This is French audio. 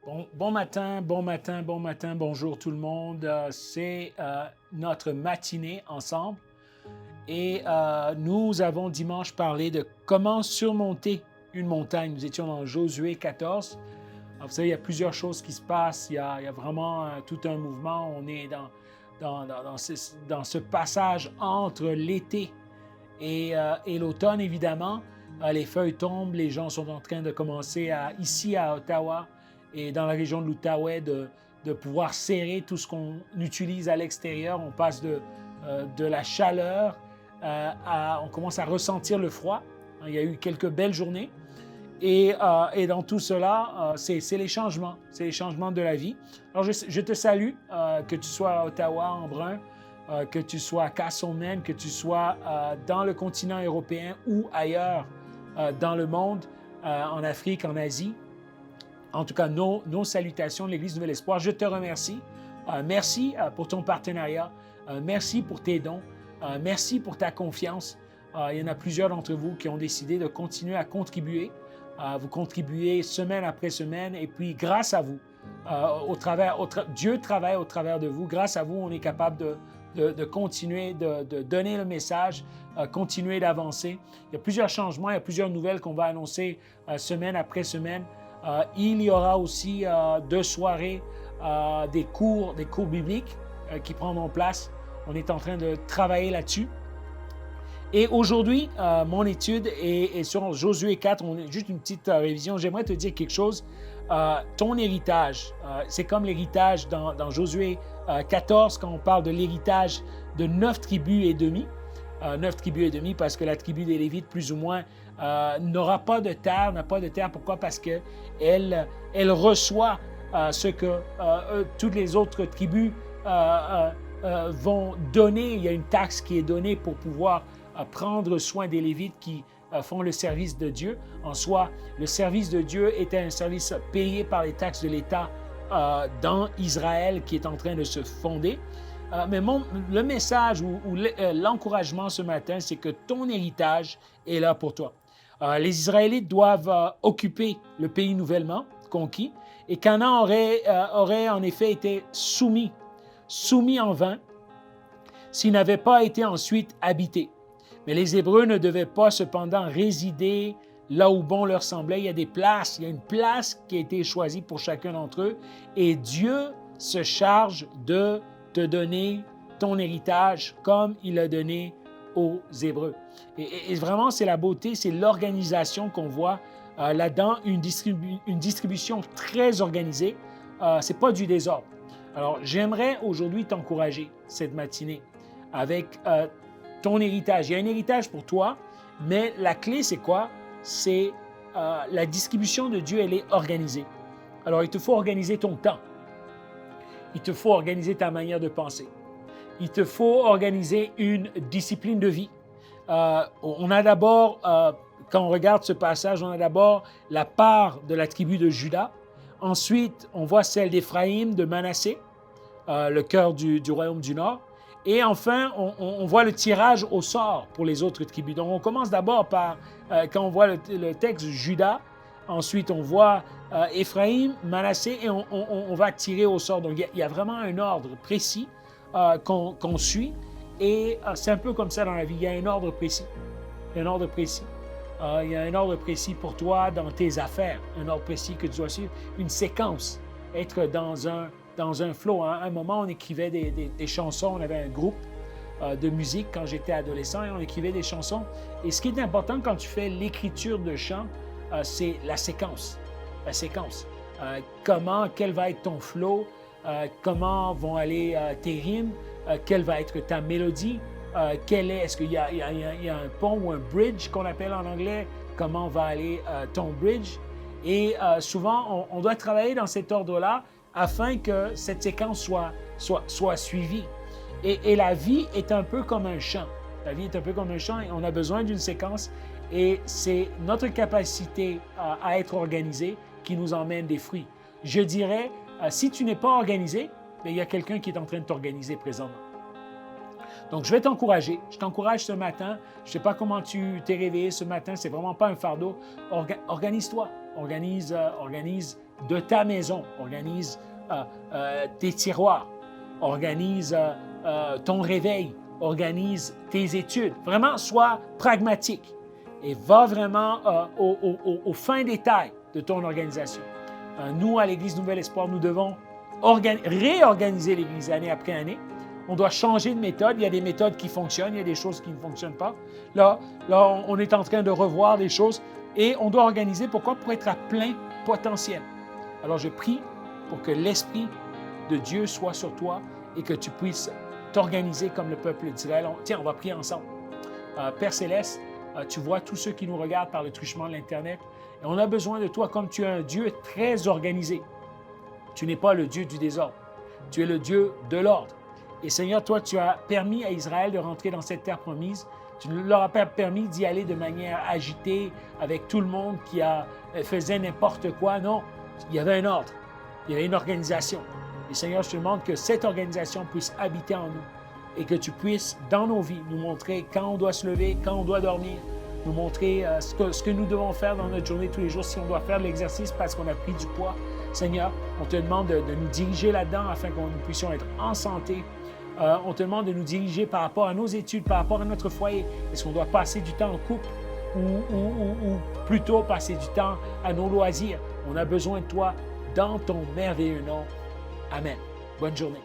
Bon matin, bonjour tout le monde. C'est notre matinée ensemble et nous avons dimanche parlé de comment surmonter une montagne. Nous étions dans Josué 14. Alors, vous savez, il y a plusieurs choses qui se passent. Il y a vraiment tout un mouvement. On est dans ce passage entre l'été et l'automne, évidemment. Les feuilles tombent, les gens sont en train de commencer ici à Ottawa et dans la région de l'Outaouais de pouvoir serrer tout ce qu'on utilise à l'extérieur. On passe de la chaleur on commence à ressentir le froid. Il y a eu quelques belles journées. Et dans tout cela, c'est les changements de la vie. Alors, je te salue, que tu sois à Ottawa, en Brun, que tu sois à Castlemaine, que tu sois dans le continent européen ou ailleurs dans le monde, en Afrique, en Asie. En tout cas, nos salutations de l'Église Nouvel Espoir. Je te remercie. Merci pour ton partenariat. Merci pour tes dons. Merci pour ta confiance. Il y en a plusieurs d'entre vous qui ont décidé de continuer à contribuer. Vous contribuez semaine après semaine et puis grâce à vous, Dieu travaille au travers de vous. Grâce à vous, on est capable de continuer de donner le message, continuer d'avancer. Il y a plusieurs changements, il y a plusieurs nouvelles qu'on va annoncer semaine après semaine. Il y aura aussi 2 soirées, des cours bibliques qui prendront place. On est en train de travailler là-dessus. Et aujourd'hui, mon étude est sur Josué 4. Juste une petite révision. J'aimerais te dire quelque chose. Ton héritage, c'est comme l'héritage dans Josué 14, quand on parle de l'héritage de 9 tribus et demi. 9 tribus et demi, parce que la tribu des Lévites, plus ou moins, n'a pas de terre. Pourquoi? Parce qu'elle reçoit ce que toutes les autres tribus vont donner. Il y a une taxe qui est donnée pour pouvoir prendre soin des Lévites qui font le service de Dieu. En soi, le service de Dieu était un service payé par les taxes de l'État dans Israël qui est en train de se fonder. Mais le message ou l'encouragement ce matin, c'est que ton héritage est là pour toi. Les Israélites doivent occuper le pays nouvellement conquis et Canaan aurait en effet été soumis en vain s'il n'avait pas été ensuite habité. Mais les Hébreux ne devaient pas cependant résider là où bon leur semblait. Il y a une place qui a été choisie pour chacun d'entre eux et Dieu se charge de te donner ton héritage comme il l'a donné aux Hébreux. Et vraiment, c'est la beauté, c'est l'organisation qu'on voit là-dedans, une distribution très organisée. C'est pas du désordre. Alors, j'aimerais aujourd'hui t'encourager cette matinée avec ton héritage. Il y a un héritage pour toi, mais la clé, c'est quoi? C'est la distribution de Dieu, elle est organisée. Alors, il te faut organiser ton temps. Il te faut organiser ta manière de penser. Il te faut organiser une discipline de vie. On a d'abord, quand on regarde ce passage, on a d'abord la part de la tribu de Juda. Ensuite, on voit celle d'Éphraïm, de Manassé, le cœur du royaume du Nord. Et enfin, on voit le tirage au sort pour les autres tribus. Donc, on commence d'abord par, quand on voit le texte Juda, ensuite on voit Éphraïm, Manassé, et on va tirer au sort. Donc, il y a vraiment un ordre précis qu'on suit. Et c'est un peu comme ça dans la vie. Il y a un ordre précis. Il y a un ordre précis pour toi dans tes affaires. Un ordre précis que tu dois suivre. Une séquence. Être dans un flow. À un moment, on écrivait des chansons. On avait un groupe de musique quand j'étais adolescent et on écrivait des chansons. Et ce qui est important quand tu fais l'écriture de chant, c'est la séquence. La séquence. Quel va être ton flow? Comment vont aller tes rimes? Quelle va être ta mélodie? Est-ce qu'il y a un pont ou un bridge qu'on appelle en anglais? Comment va aller ton bridge? Et souvent, on doit travailler dans cet ordre-là afin que cette séquence soit suivie. Et la vie est un peu comme un chant. La vie est un peu comme un chant et on a besoin d'une séquence. Et c'est notre capacité à être organisé qui nous emmène des fruits. Je dirais, si tu n'es pas organisé, il y a quelqu'un qui est en train de t'organiser présentement. Donc, je vais t'encourager. Je t'encourage ce matin. Je ne sais pas comment tu t'es réveillé ce matin. Ce n'est vraiment pas un fardeau. Organise-toi. Organise de ta maison, organise tes tiroirs, organise ton réveil, organise tes études. Vraiment, sois pragmatique et va vraiment aux fins détails de ton organisation. Nous, à l'Église Nouvel Espoir, nous devons réorganiser l'Église année après année. On doit changer de méthode. Il y a des méthodes qui fonctionnent, il y a des choses qui ne fonctionnent pas. Là, on est en train de revoir les choses et on doit organiser. Pourquoi? Pour être à plein potentiel. Alors, je prie pour que l'Esprit de Dieu soit sur toi et que tu puisses t'organiser comme le peuple d'Israël. Tiens, on va prier ensemble. Père Céleste, tu vois tous ceux qui nous regardent par le truchement de l'Internet. Et on a besoin de toi comme tu es un Dieu très organisé. Tu n'es pas le Dieu du désordre. Tu es le Dieu de l'ordre. Et Seigneur, toi, tu as permis à Israël de rentrer dans cette terre promise. Tu ne leur as pas permis d'y aller de manière agitée avec tout le monde qui faisait n'importe quoi. Non, il y avait un ordre. Il y avait une organisation. Et Seigneur, je te demande que cette organisation puisse habiter en nous et que tu puisses, dans nos vies, nous montrer quand on doit se lever, quand on doit dormir, nous montrer ce que nous devons faire dans notre journée tous les jours, si on doit faire de l'exercice parce qu'on a pris du poids. Seigneur, on te demande de nous diriger là-dedans afin que nous puissions être en santé. On te demande de nous diriger par rapport à nos études, par rapport à notre foyer. Est-ce qu'on doit passer du temps en couple ou plutôt passer du temps à nos loisirs? On a besoin de toi dans ton merveilleux nom. Amen. Bonne journée.